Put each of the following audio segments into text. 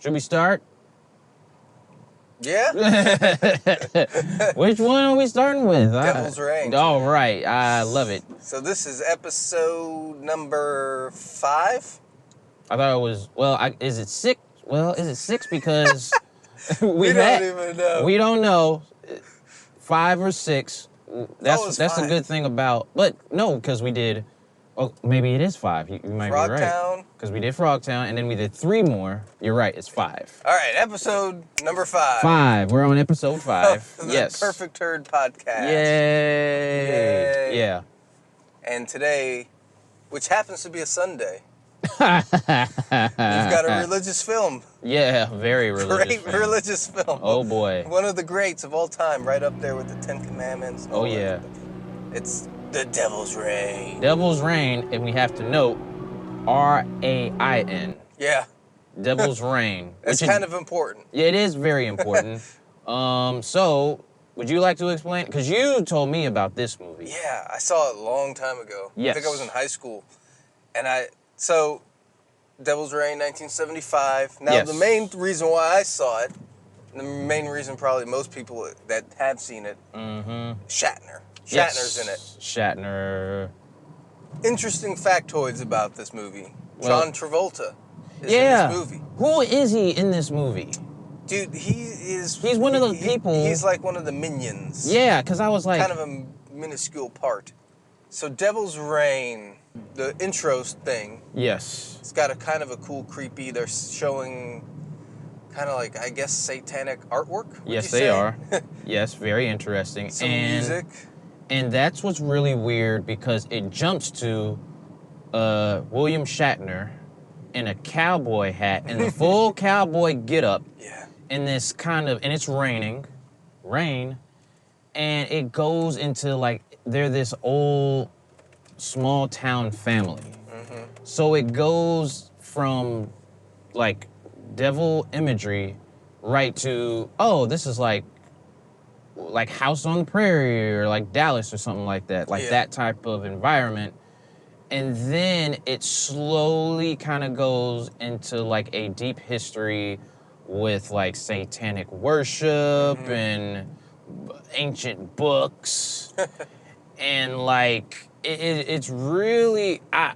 Should we start? Yeah? Which one are we starting with? Devil's Reign. All right. I love it. So this is episode number 5? I thought it was, is it 6? Well, is it 6 because We don't even know. We don't know. 5 or 6. That's a good thing about, but no, because we did, maybe it is 5. You might be right. Frogtown. Because we did Frogtown, and then we did 3 more. You're right, it's 5. All right, episode number 5. 5. We're on episode 5. The Perfect Turd podcast. Yay. Yeah. And today, which happens to be a Sunday, we've got a religious film. Yeah, very religious. Great religious film. Oh boy. One of the greats of all time, right up there with the 10 Commandments. Oh yeah. It's The Devil's Reign. Devil's Reign, and we have to note R-A-I-N. Yeah. Devil's Reign. That's kind of important. Yeah, it is very important. So, would you like to explain? Because you told me about this movie. Yeah, I saw it a long time ago. Yes. I think I was in high school. So, Devil's Reign, 1975. Now, Yes. the main reason why I saw it, and the main reason probably most people that have seen it, Shatner. Shatner's in it. Shatner. Interesting factoids about this movie. Well, John Travolta is in this movie. Who is he in this movie? Dude, he's one of those people. He's like one of the minions. Yeah, because I was like... Kind of a minuscule part. So Devil's Reign, the intro thing. Yes. It's got a kind of a cool, creepy, they're showing kind of like, I guess, satanic artwork. Yes, they are. Yes, very interesting. Some music. And that's what's really weird because it jumps to William Shatner in a cowboy hat and the full cowboy getup. Yeah. In this kind of, and it's rain, and it goes into like, they're this old small town family. So it goes from like devil imagery right to, oh, this is like House on the Prairie or like Dallas or something like that, that type of environment. And then it slowly kind of goes into like a deep history with like satanic worship and ancient books. And like, it's really, I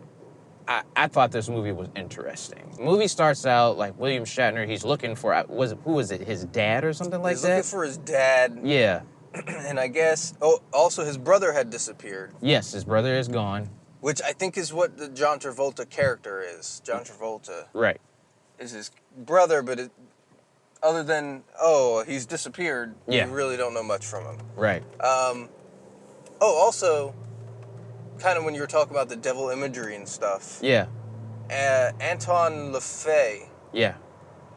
thought this movie was interesting. The movie starts out like William Shatner, he's looking for, who was it, his dad or something like that? He's looking for his dad. Yeah. And I guess, also his brother had disappeared. Yes, his brother is gone. Which I think is what the John Travolta character is. John Travolta. Right. Is his brother, but other than, he's disappeared, you really don't know much from him. Right. Also, kind of when you were talking about the devil imagery and stuff. Yeah. Anton LaFay. Yeah.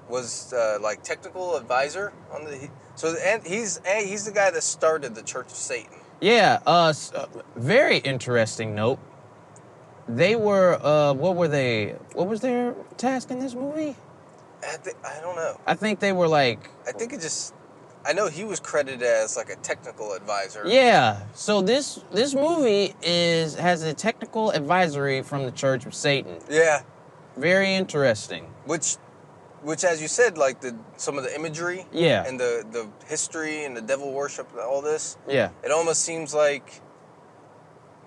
Was like technical advisor on the. And he's the guy that started the Church of Satan. Yeah. Very interesting note. They were. What were they? What was their task in this movie? I don't know. I think they were like. I think I know he was credited as like a technical advisor. Yeah. So this movie has a technical advisory from the Church of Satan. Yeah. Very interesting. Which, as you said, like some of the imagery. Yeah. And the history and the devil worship and all this. Yeah. It almost seems like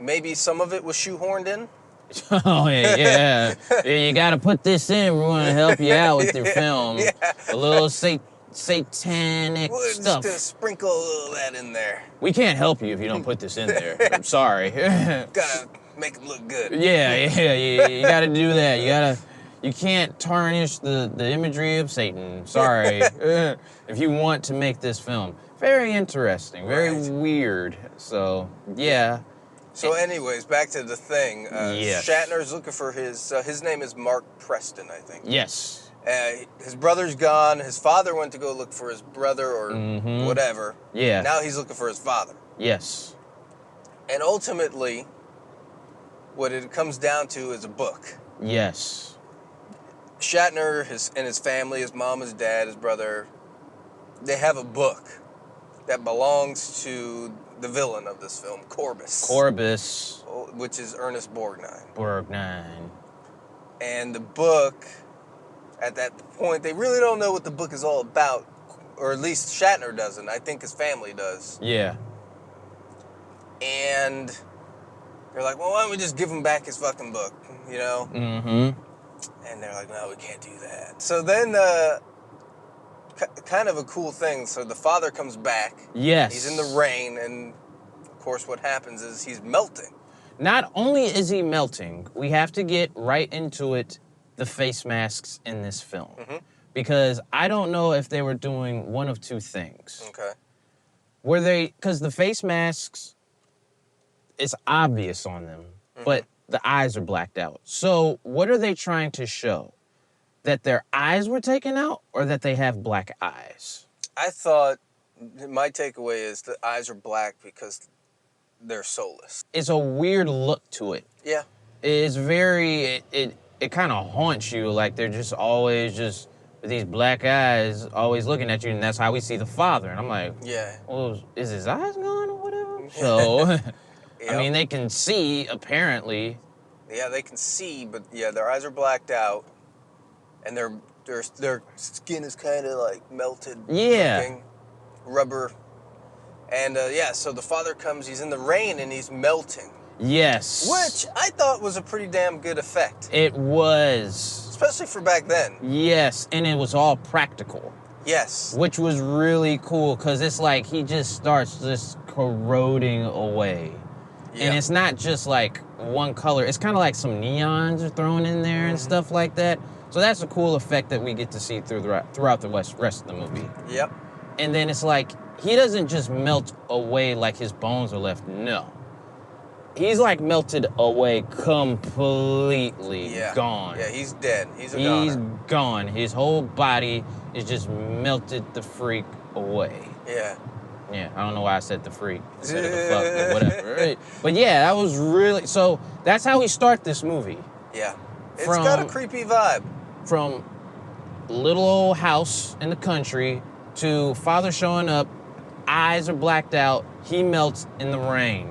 maybe some of it was shoehorned in. Oh yeah. You got to put this in. We want to help you out with your film. Yeah. A little satanic stuff. Just sprinkle a little of that in there. We can't help you if you don't put this in there. I'm sorry. Gotta make it look good. Yeah. You gotta do that. You can't tarnish the imagery of Satan. Sorry. If you want to make this film. Very interesting. Very weird. So, yeah. So anyways, back to the thing. Yes. Shatner's looking for his name is Mark Preston, I think. Yes. His brother's gone. His father went to go look for his brother or whatever. Yeah. Now he's looking for his father. Yes. And ultimately, what it comes down to is a book. Yes. Shatner and his family, his mom, his dad, his brother, they have a book that belongs to the villain of this film, Corbus. Which is Ernest Borgnine. Borgnine. And the book at that point, they really don't know what the book is all about, or at least Shatner doesn't. I think his family does. Yeah. And they're like, well, why don't we just give him back his fucking book, you know? Mm-hmm. And they're like, no, we can't do that. So then, kind of a cool thing. So the father comes back. Yes. He's in the rain, and of course what happens is he's melting. Not only is he melting, we have to get right into it, the face masks in this film. Mm-hmm. Because I don't know if they were doing one of two things. Okay. Were they, because the face masks, it's obvious on them, but the eyes are blacked out. So what are they trying to show? That their eyes were taken out or that they have black eyes? I thought, my takeaway is the eyes are black because they're soulless. It's a weird look to it. Yeah. It's very, it kind of haunts you, like they're just always just with these black eyes always looking at you, and that's how we see the father. And I'm like, Yeah. well, is his eyes gone or whatever? So, Yep. I mean, they can see, apparently. Yeah, they can see, but yeah, their eyes are blacked out, and their skin is kind of like melted. Yeah. Looking, rubber. And yeah, so the father comes, he's in the rain, and he's melting. Yes. Which I thought was a pretty damn good effect. It was. Especially for back then. Yes, and it was all practical. Yes. Which was really cool, because it's like he just starts just corroding away. Yeah. And it's not just like one color. It's kind of like some neons are thrown in there and stuff like that. So that's a cool effect that we get to see throughout the rest of the movie. Yep. And then it's like, he doesn't just melt away like his bones are left. No. He's like melted away completely. Yeah. Gone. Yeah, he's dead. He's a goner. He's gone. His whole body is just melted the freak away. Yeah. Yeah, I don't know why I said the freak instead of the fuck, but whatever. Right? But yeah, that was really, so that's how we start this movie. Yeah. It's got a creepy vibe. From little old house in the country to father showing up, eyes are blacked out, he melts in the rain.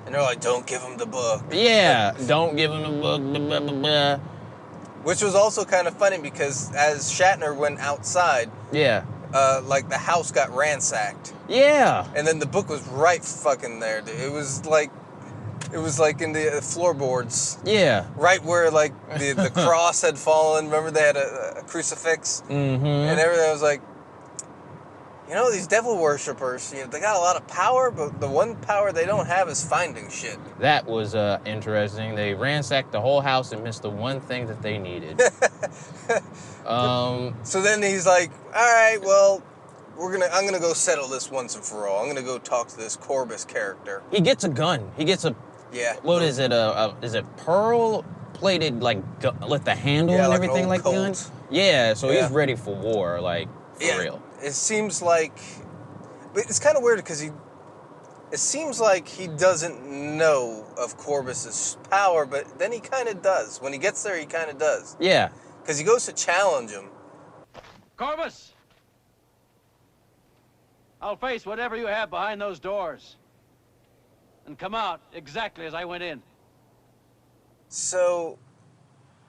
And they're like, don't give him the book. Yeah, don't give him the book, blah, blah, blah, blah. Which was also kind of funny because as Shatner went outside, Yeah. like the house got ransacked. Yeah. And then the book was right fucking there. Dude. It was like in the floorboards. Yeah. Right where like the cross had fallen. Remember they had a crucifix? Mm-hmm. And everything was like, you know, these devil worshippers, you know, they got a lot of power, but the one power they don't have is finding shit. That was interesting. They ransacked the whole house and missed the one thing that they needed. So then he's like, all right, well, I'm gonna go settle this once and for all. I'm gonna go talk to this Corbus character. He gets a gun. He gets a, Yeah. what is it? Is it pearl plated like with the handle Yeah, and like an everything old like gun? Colt. Yeah. So Yeah. he's ready for war, like for real. It seems like, but it's kind of weird because it seems like he doesn't know of Corbus's power, but then he kind of does. When he gets there, he kind of does. Yeah. Because he goes to challenge him. Corbus! I'll face whatever you have behind those doors. And come out exactly as I went in. So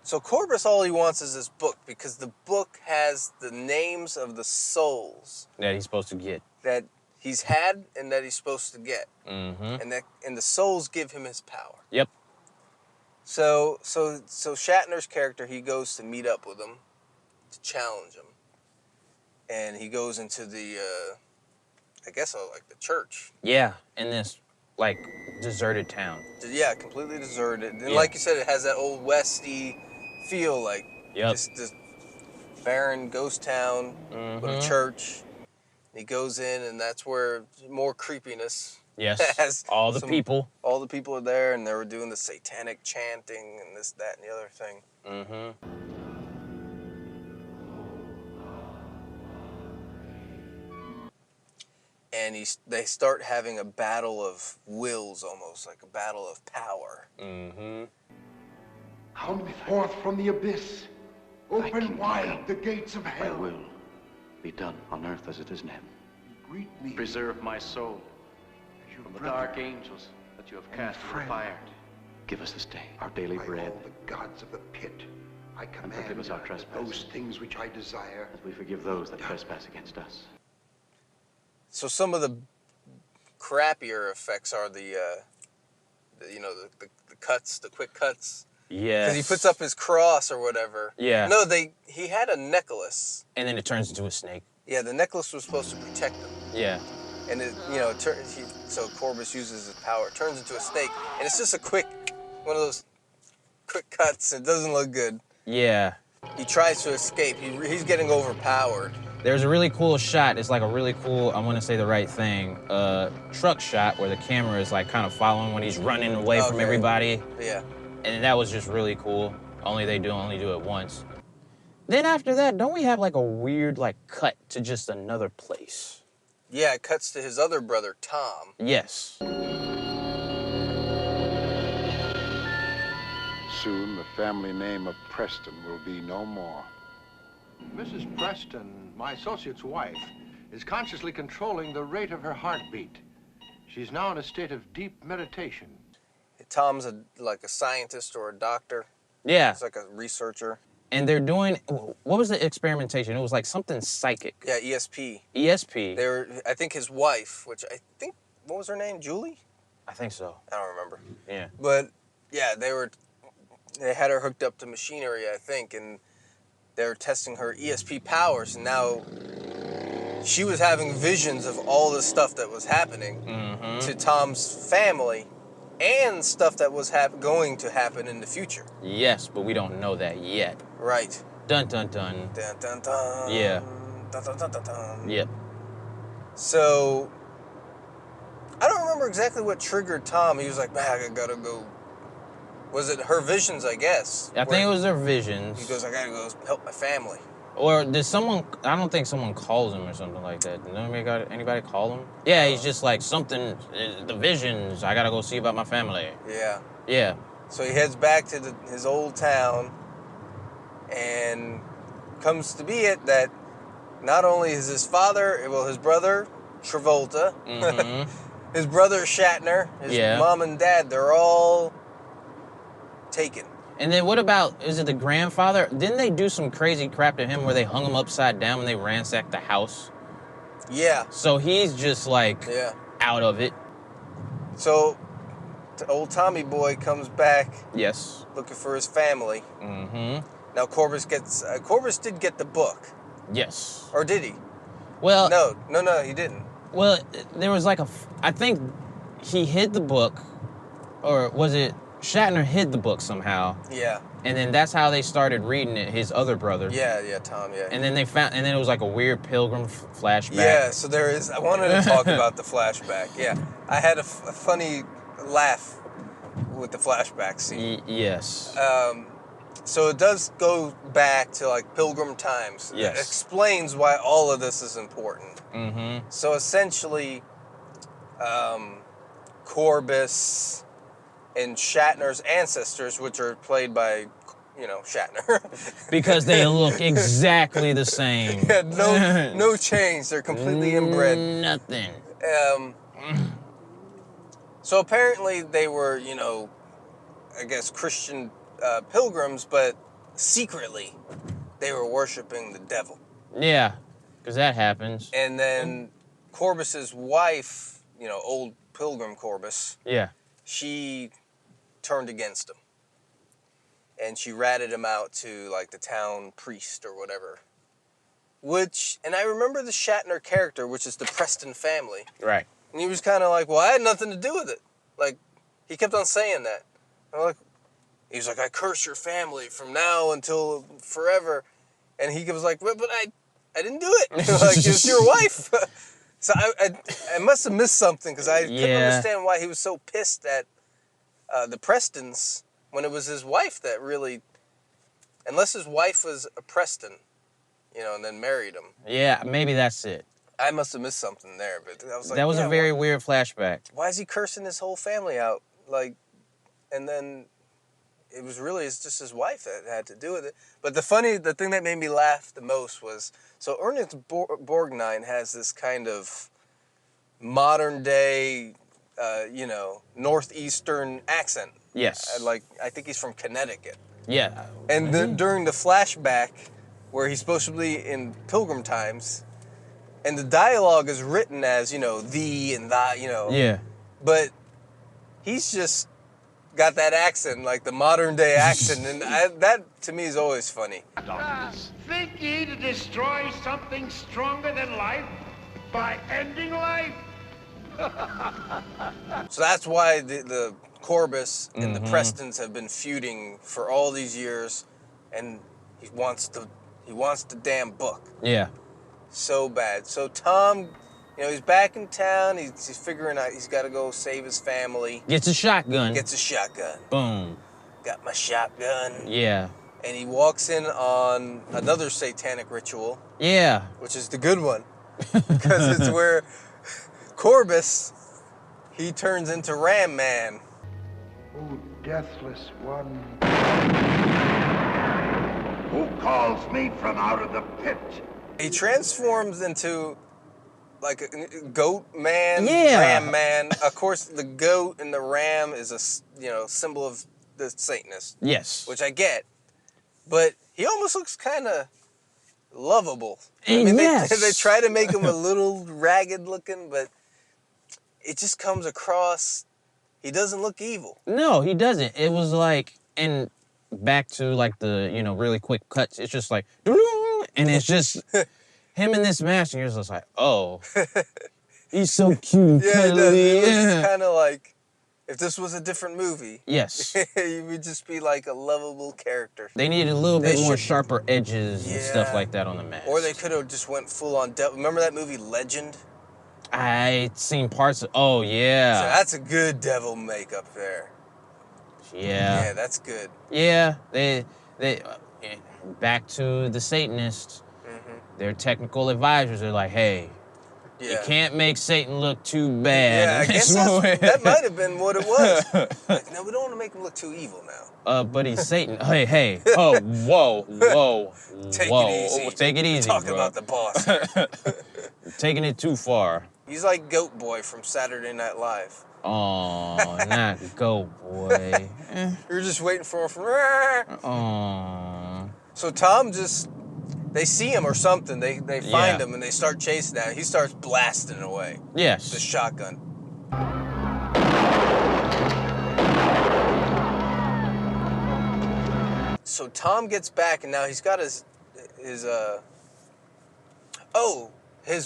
Corbus, all he wants is this book because the book has the names of the souls That he's supposed to get. that he's had and that he's supposed to get. Mm-hmm. And the souls give him his power. Yep. So Shatner's character, he goes to meet up with him to challenge him. And he goes into the I guess like the church. Yeah. In this like deserted town. Yeah, completely deserted. And Yeah. like you said, it has that old westy feel, like Yep. this barren ghost town with a church. He goes in, and that's where more creepiness. Yes. has All the people. All the people are there, and they were doing the satanic chanting and this, that, and the other thing. Mm-hmm. And they start having a battle of wills, almost like a battle of power. Mm-hmm. Come forth from the abyss. Open wide the gates of Thy hell. will be done on earth as it is in heaven. Greet me. Preserve my soul as your from the brother dark angels that you have and cast in the friend. fire. Give us this day our daily By bread. all the gods of the pit, I command forgive us our that trespasses. those things which I desire. As we forgive those that trespass against us. So some of the crappier effects are the cuts, the quick cuts. Yes. Because he puts up his cross or whatever. Yeah. No, he had a necklace. And then it turns into a snake. Yeah, the necklace was supposed to protect him. Yeah. And so Corbus uses his power. It turns into a snake, and it's just one of those quick cuts. It doesn't look good. Yeah. He tries to escape. He's getting overpowered. There's a really cool shot. It's like a really cool, I want to say the right thing, truck shot where the camera is like kind of following when he's running away from everybody. Yeah. And that was just really cool. Only do it once. Then after that, don't we have like a weird like cut to just another place? Yeah, it cuts to his other brother, Tom. Yes. Soon the family name of Preston will be no more. Mrs. Preston, my associate's wife, is consciously controlling the rate of her heartbeat. She's now in a state of deep meditation. Tom's like a scientist or a doctor. Yeah. He's like a researcher. And they're doing, what was the experimentation? It was like something psychic. Yeah, ESP. ESP. I think his wife, what was her name? Julie? I think so. I don't remember. Yeah. But yeah, they had her hooked up to machinery, I think, and they were testing her ESP powers, and now she was having visions of all the stuff that was happening to Tom's family and stuff that was going to happen in the future. Yes, but we don't know that yet. Right. Dun dun dun. Dun dun dun. Yeah. Dun dun dun dun dun. Yep. So, I don't remember exactly what triggered Tom. He was like, man, I gotta go. Was it her visions, I guess? I think it was their visions. He goes, I gotta go help my family. Or did someone, I don't think someone calls him or something like that. Did anybody call him? Yeah, he's just like something, the visions, I gotta go see about my family. Yeah. Yeah. So he heads back to his old town, and comes to be it that not only is his his brother, Travolta, his brother, Shatner, his mom and dad, they're all taken. And then what about, is it the grandfather? Didn't they do some crazy crap to him where they hung him upside down when they ransacked the house? Yeah. So he's just like out of it. So old Tommy boy comes back. Yes. Looking for his family. Now Corbus did get the book. Yes. Or did he? Well. No, he didn't. Well, there was like I think he hid the book, or was it Shatner hid the book somehow? Yeah. And then that's how they started reading it, his other brother. Yeah, Tom, yeah. And then it was like a weird pilgrim flashback. Yeah, so I wanted to talk about the flashback. Yeah, I had a funny laugh with the flashback scene. Yes. So it does go back to like pilgrim times. Yes. It explains why all of this is important. So essentially, Corbus and Shatner's ancestors, which are played by, Shatner. Because they look exactly the same. Yeah, no change. They're completely inbred. Nothing. So apparently they were, I guess Christian pilgrims, but secretly they were worshiping the devil. Yeah, because that happens. And then Corbus's wife, old pilgrim Corbus. Yeah. She turned against him. And she ratted him out to, like, the town priest or whatever. And I remember the Shatner character, which is the Preston family. Right. And he was kind of like, well, I had nothing to do with it. Like, he kept on saying that. He was like, I curse your family from now until forever. And he was like, but I didn't do it. Like, it's your wife. So I must have missed something, because I couldn't understand why he was so pissed at the Prestons when it was his wife that really, unless his wife was a Preston, and then married him. Yeah, maybe that's it. I must have missed something there, but I was like, that was a very weird flashback. Why is he cursing his whole family out? Like, and then it's just his wife that had to do with it. But the thing that made me laugh the most was, so Ernest Borgnine has this kind of modern day, northeastern accent. Yes. I think he's from Connecticut. Yeah. And during the flashback, where he's supposed to be in Pilgrim times, and the dialogue is written as, you know, thee and thy, you know. Yeah. But he's just got that accent, like the modern day accent, and that to me is always funny. Think ye to destroy something stronger than life by ending life? So that's why the Corbus and the Prestons have been feuding for all these years, and he wants the damn book. Yeah. So bad. So Tom, you know, he's back in town. He's figuring out he's got to go save his family. Gets a shotgun. Gets a shotgun. Boom. Got my shotgun. Yeah. And he walks in on another satanic ritual. Yeah. Which is the good one. Because it's where Corbus, he turns into Ram Man. O deathless one, who calls me from out of the pit? He transforms into like a goat man, Yeah. ram man. Of course, the goat and the ram is a symbol of the Satanist. Yes. Which I get, but he almost looks kind of lovable. Yes. They try to make him a little ragged looking, but it just comes across. He doesn't look evil. No, he doesn't. It was like, and back to like the, you know, really quick cuts. It's just like, and it's just him in this mask, and you're just like, oh, he's so cute. Yeah, it does. It looks Yeah. kind of like if this was a different movie. Yes. You would just be like a lovable character. They needed a little bit more sharper edges and stuff Yeah. like that on the mask. Or they could have just went full on devil. Remember that movie Legend? I seen parts of. Oh yeah. So that's a good devil makeup there. Yeah. Yeah, that's good. Yeah. They back to the Satanists. Their technical advisors are like, hey, Yeah. you can't make Satan look too bad. Yeah, I guess that might have been what it was. Like, no, we don't want to make him look too evil now. But he's Satan. Hey. Oh, whoa. Take whoa. it easy. Oh, take it easy, Talking bro. about the boss. Taking it too far. He's like Goat Boy from Saturday Night Live. Oh, not Go Boy. You're just waiting for him from. Oh. So Tom they see him or something. They find Yeah. him and they start chasing down. He starts blasting away. Yes. The shotgun. So Tom gets back and now he's got his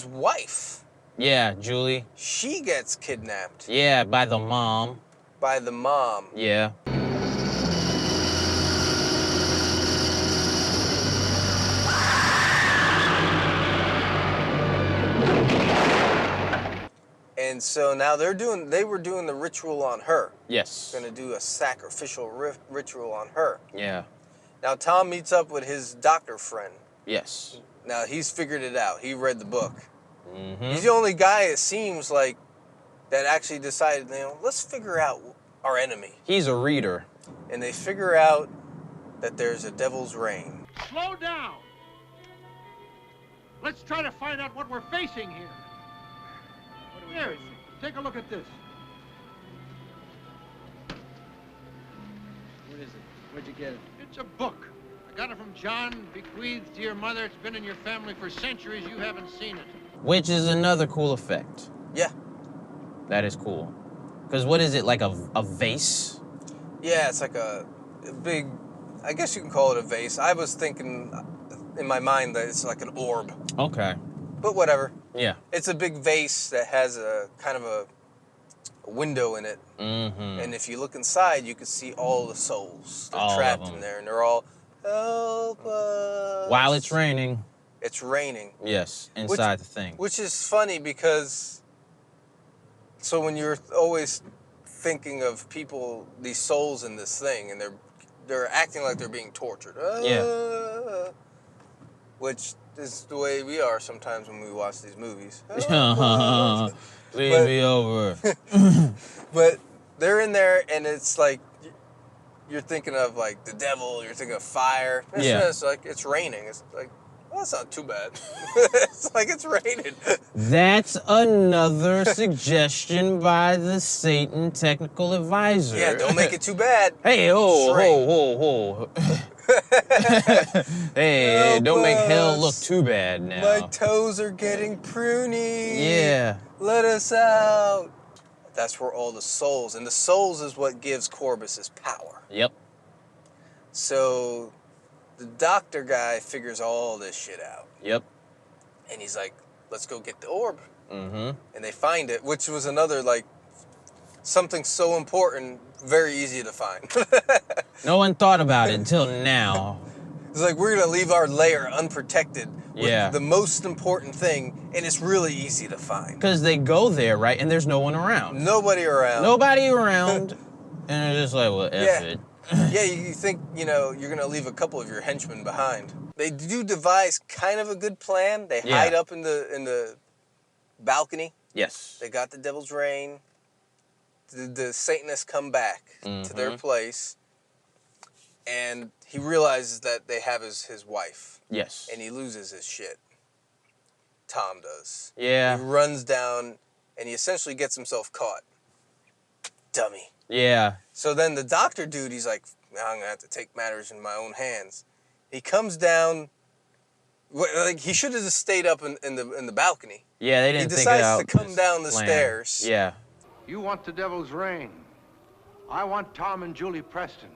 wife. Yeah, Julie. She gets kidnapped Yeah, by the mom. by the mom. Yeah. And so now they were doing the ritual on her. Yes. Gonna do a sacrificial ritual on her. Yeah. Now Tom meets up with his doctor friend. Yes. Now he's figured it out. He read the book. Mm-hmm. He's the only guy, it seems like, that actually decided, you know, let's figure out our enemy. He's a reader. And they figure out that there's a devil's reign. Slow down. Let's try to find out what we're facing here. Here, take a look at this. What is it? Where'd you get it? It's a book. I got it from John, bequeathed to your mother. It's been in your family for centuries. You haven't seen it. Which is another cool effect. Yeah. That is cool. Because what is it, like a vase? Yeah, it's like a big, I guess you can call it a vase. I was thinking in my mind that it's like an orb. Okay. But whatever. Yeah. It's a big vase that has a kind of a window in it. Mm-hmm. And if you look inside, you can see all the souls. They're All of trapped them. in there, and they're all, help us. While it's raining. It's raining. Yes, inside the thing. Which is funny because, so when you're always thinking of people, these souls in this thing, and they're acting like they're being tortured. Yeah. Which is the way we are sometimes when we watch these movies. Leave me over. But they're in there, and it's like you're thinking of like the devil. You're thinking of fire. Yeah. It's like it's raining. It's like, Well, that's not too bad. It's like it's rated. That's another suggestion by the Satan technical advisor. Yeah, don't make it too bad. Hey, ho, Straight. ho. Hey, Help don't make hell look us. too bad now. My toes are getting pruny. Yeah. Let us out. That's where all the souls, and the souls is what gives Corbus his power. Yep. So the doctor guy figures all this shit out. Yep. And he's like, let's go get the orb. Mm-hmm. And they find it, which was another, like, something so important, very easy to find. No one thought about it until now. It's like, we're going to leave our lair unprotected with the most important thing, and it's really easy to find. Because they go there, right, and there's no one around. Nobody around. Nobody around. And they're just like, well, F it. Yeah, you think, you know, you're going to leave a couple of your henchmen behind. They do devise kind of a good plan. They hide up in the balcony. Yes. They got the Devil's Rain. The Satanists come back to their place, and he realizes that they have his wife. Yes. And he loses his shit. Tom does. Yeah. He runs down, and he essentially gets himself caught. Dummy. Yeah. So then the doctor dude, he's like, now I'm going to have to take matters in my own hands. He comes down, like he should have just stayed up in the balcony. Yeah, they didn't think it out. He decides to come down the stairs. Yeah. You want the Devil's Rain. I want Tom and Julie Preston.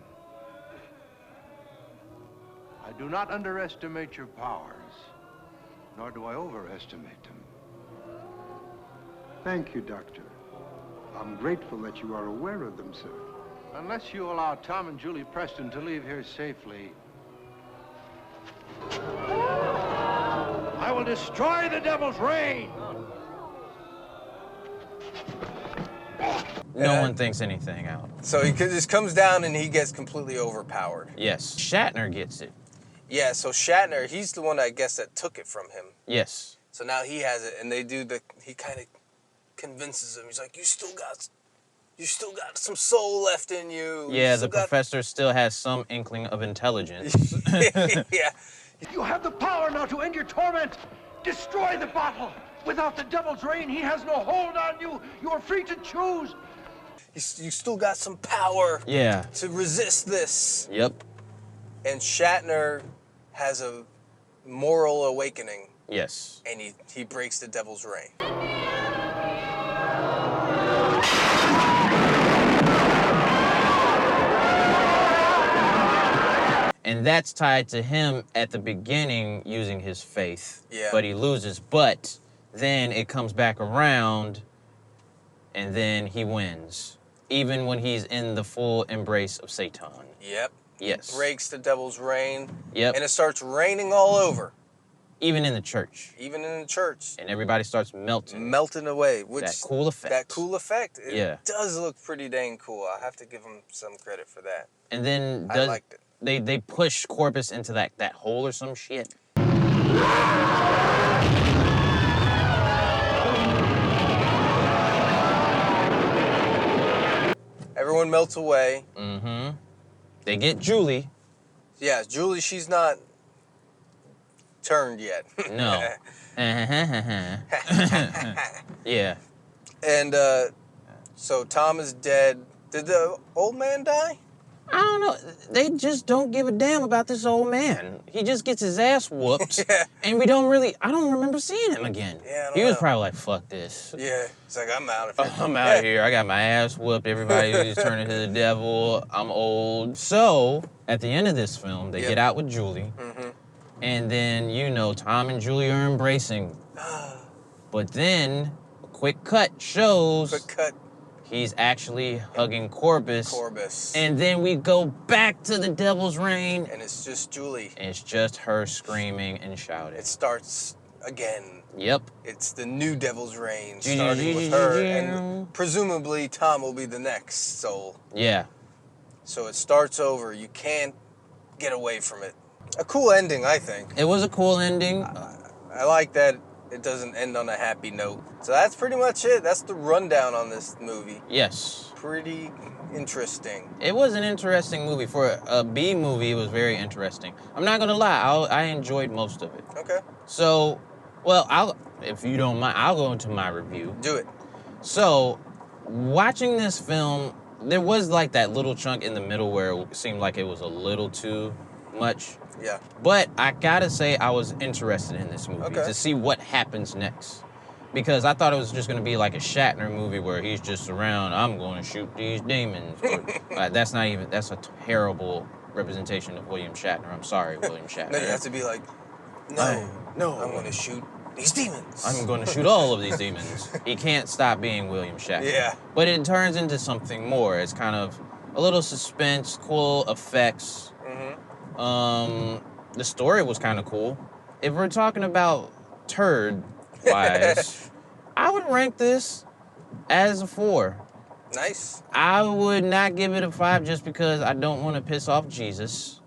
I do not underestimate your powers, nor do I overestimate them. Thank you, Doctor. I'm grateful that you are aware of them, sir. Unless you allow Tom and Julie Preston to leave here safely, I will destroy the Devil's Rain! No one thinks anything out. So he just comes down and he gets completely overpowered. Yes. Shatner gets it. Yeah, so Shatner, he's the one, I guess, that took it from him. Yes. So now he has it, and he kind of convinces him. He's like, you still got some soul left in you. Yeah, the professor still has some inkling of intelligence. Yeah. You have the power now to end your torment. Destroy the bottle. Without the Devil's Rain, he has no hold on you. You are free to choose. You still got some power. Yeah. To resist this. Yep. And Shatner has a moral awakening. Yes. And he breaks the Devil's Rain. And that's tied to him at the beginning using his faith. Yeah. But he loses. But then it comes back around, and then he wins. Even when he's in the full embrace of Satan. Yep. Yes. He breaks the Devil's Rain. Yep. And it starts raining all over. Even in the church. Even in the church. And everybody starts melting. Melting away. Which, that cool effect. That cool effect. It does look pretty dang cool. I have to give him some credit for that. And then I liked it. They push Corpus into that hole or some shit. Everyone melts away. Mm-hmm. They get Julie. Yeah, Julie, she's not turned yet. No. Yeah. And so Tom is dead. Did the old man die? I don't know. They just don't give a damn about this old man. He just gets his ass whooped. And I don't remember seeing him again. Yeah, he was probably like, fuck this. Yeah. He's like, I'm out of here. I'm out of here. I got my ass whooped. Everybody's turning to the devil. I'm old. So, at the end of this film, they get out with Julie. Mm-hmm. And then, Tom and Julie are embracing. But then, a quick cut shows... he's actually hugging Corbus. And then we go back to the Devil's Rain. And it's just Julie. And it's just her screaming and shouting. It starts again. Yep. It's the new Devil's Rain, starting with her. And presumably, Tom will be the next soul. Yeah. So it starts over. You can't get away from it. A cool ending, I think. It was a cool ending. I like that it doesn't end on a happy note. So that's pretty much it. That's the rundown on this movie. Yes. Pretty interesting. It was an interesting movie. For a B movie, it was very interesting. I'm not gonna lie, I enjoyed most of it. Okay. So, well, if you don't mind, I'll go into my review. Do it. So, watching this film, there was like that little chunk in the middle where it seemed like it was a little too much. Yeah. But I gotta say, I was interested in this movie Okay. to see what happens next. Because I thought it was just gonna be like a Shatner movie where he's just around, I'm gonna shoot these demons. Or, that's a terrible representation of William Shatner. I'm sorry, William Shatner. No, you have to be like, no, I'm gonna shoot these demons. I'm going to shoot all of these demons. He can't stop being William Shatner. Yeah. But it turns into something more. It's kind of a little suspense, cool effects. The story was kind of cool. If we're talking about Turd-wise, I would rank this as a 4. Nice. I would not give it a 5 just because I don't want to piss off Jesus.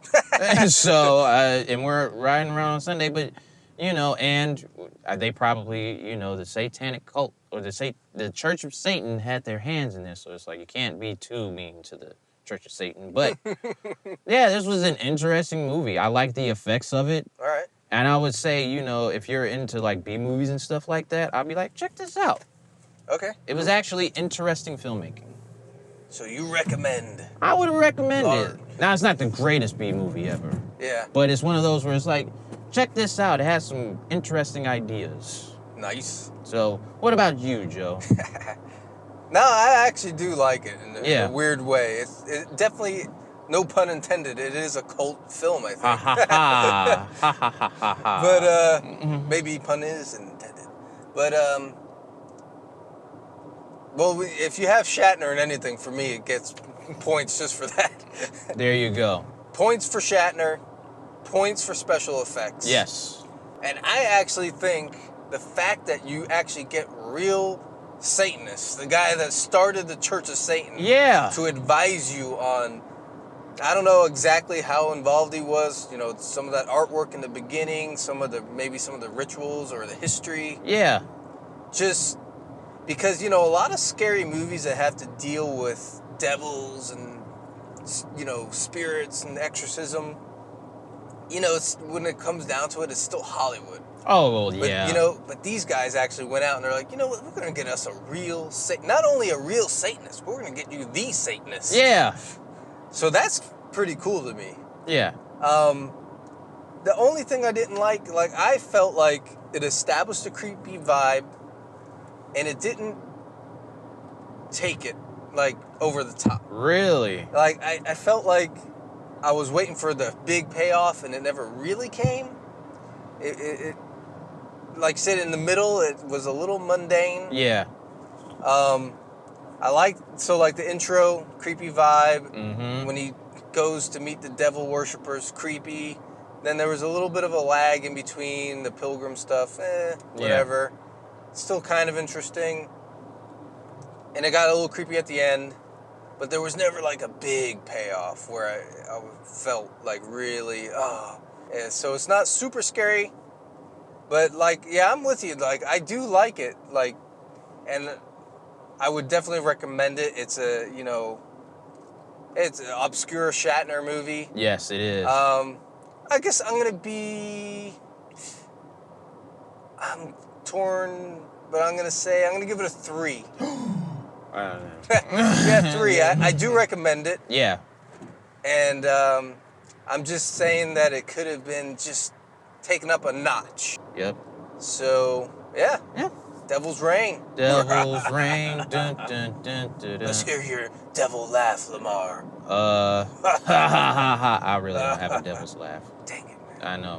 So, and we're riding around on Sunday, but, you know, and they probably, you know, the satanic cult or the Church of Satan had their hands in this. So it's like you can't be too mean to the Church of Satan. But, yeah, this was an interesting movie. I like the effects of it. All right. And I would say, you know, if you're into, like, B-movies and stuff like that, I'd be like, check this out. Okay. It was actually interesting filmmaking. So you recommend? I would recommend Lard. it. Now, it's not the greatest B-movie ever. Yeah. But it's one of those where it's like, check this out. It has some interesting ideas. Nice. So, what about you, Joe? No, I actually do like it in Yeah. a weird way. It definitely, no pun intended, it is a cult film, I think. Ha ha ha. Ha ha ha ha ha. But maybe pun is intended. But well, if you have Shatner in anything, for me, it gets points just for that. There you go. Points for Shatner, points for special effects. Yes. And I actually think the fact that you actually get real Satanists, the guy that started the Church of Satan, Yeah. to advise you on, I don't know exactly how involved he was, you know, some of that artwork in the beginning, maybe some of the rituals or the history. Yeah. Just because, you know, a lot of scary movies that have to deal with devils and, you know, spirits and exorcism, you know, it's, when it comes down to it, it's still Hollywood. Oh, well, But, yeah. you know, but these guys actually went out and they're like, you know what, we're going to get us a real not only a real Satanist, but we're going to get you the Satanist. Yeah. So that's pretty cool to me. Yeah. The only thing I didn't like, I felt like it established a creepy vibe and it didn't take it, like, over the top. Really? Like, I felt like I was waiting for the big payoff and it never really came. It like I said, in the middle, it was a little mundane. Yeah. I liked, the intro, creepy vibe. Mm-hmm. When he goes to meet the devil worshippers, creepy. Then there was a little bit of a lag in between the pilgrim stuff, whatever. Still kind of interesting. And it got a little creepy at the end. But there was never like a big payoff where I felt like really, Yeah, so it's not super scary. But like, yeah, I'm with you. Like, I do like it. Like, and I would definitely recommend it. It's it's an obscure Shatner movie. Yes, it is. I guess I'm torn, but I'm gonna give it a 3. I don't know. Yeah, 3. I do recommend it. Yeah. And I'm just saying that it could have been just taken up a notch. Yep. So, yeah. Yeah. Devil's Reign. Devil's Reign. Dun, dun, dun, dun, dun. Let's hear your devil laugh, Lamar. Ha ha ha ha. I really don't have a devil's laugh. Dang it, man. I know.